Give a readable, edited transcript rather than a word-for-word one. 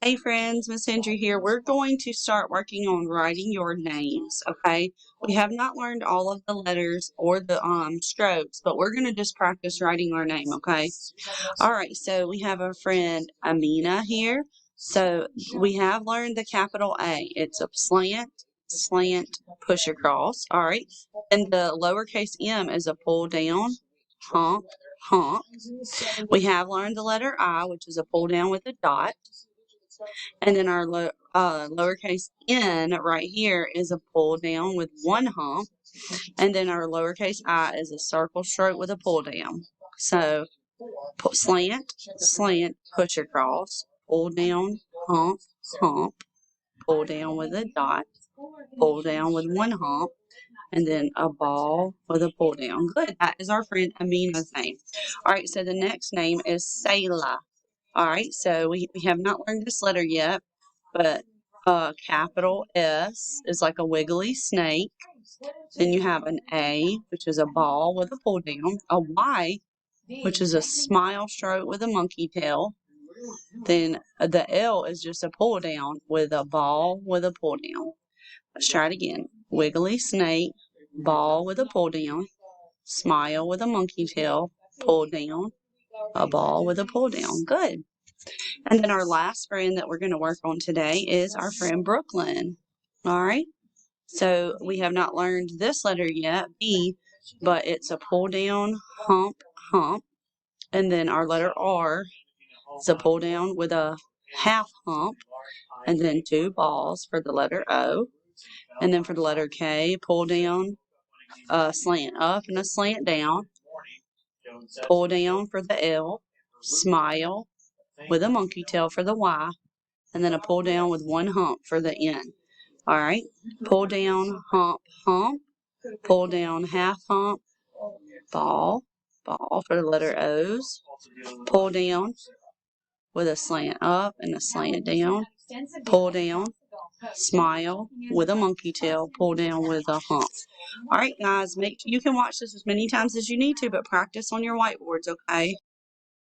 Hey friends, Miss Andrew here. We're going to start working on writing your names, okay? We have not learned all of the letters or the strokes, but we're going to just practice writing our name, okay? All right, so we have our friend Amina here. So we have learned the capital A. It's a slant, slant, push across, all right? And the lowercase m is a pull down, hump, hump. We have learned the letter I, which is a pull down with a dot. And then our lowercase n right here is a pull down with one hump. And then our lowercase I is a circle stroke with a pull down. So slant, slant, push across, pull down, hump, hump, pull down with a dot, pull down with one hump, and then a ball with a pull down. Good. That is our friend Amina's name. All right, so the next name is Sayla. All right, so we have not learned this letter yet, but capital S is like a wiggly snake. Then you have an A, which is a ball with a pull down. A Y, which is a smile stroke with a monkey tail. Then the L is just a pull down with a ball with a pull down. Let's try it again. Wiggly snake, ball with a pull down, smile with a monkey tail, pull down, a ball with a pull down. Good. And then our last friend that we're going to work on today is our friend Brooklyn. All right. So we have not learned this letter yet, B, but it's a pull down, hump, hump. And then our letter R is a pull down with a half hump. And then two balls for the letter O. And then for the letter K, pull down, slant up and a slant down. Pull down for the L. Smile with a monkey tail for the Y. And then a pull down with one hump for the N. All right. Pull down, hump, hump. Pull down, half hump, ball, ball for the letter O's. Pull down with a slant up and a slant down. Pull down, smile with a monkey tail. Pull down with a hump. All right, guys. You can watch this as many times as you need to, but practice on your whiteboards, okay?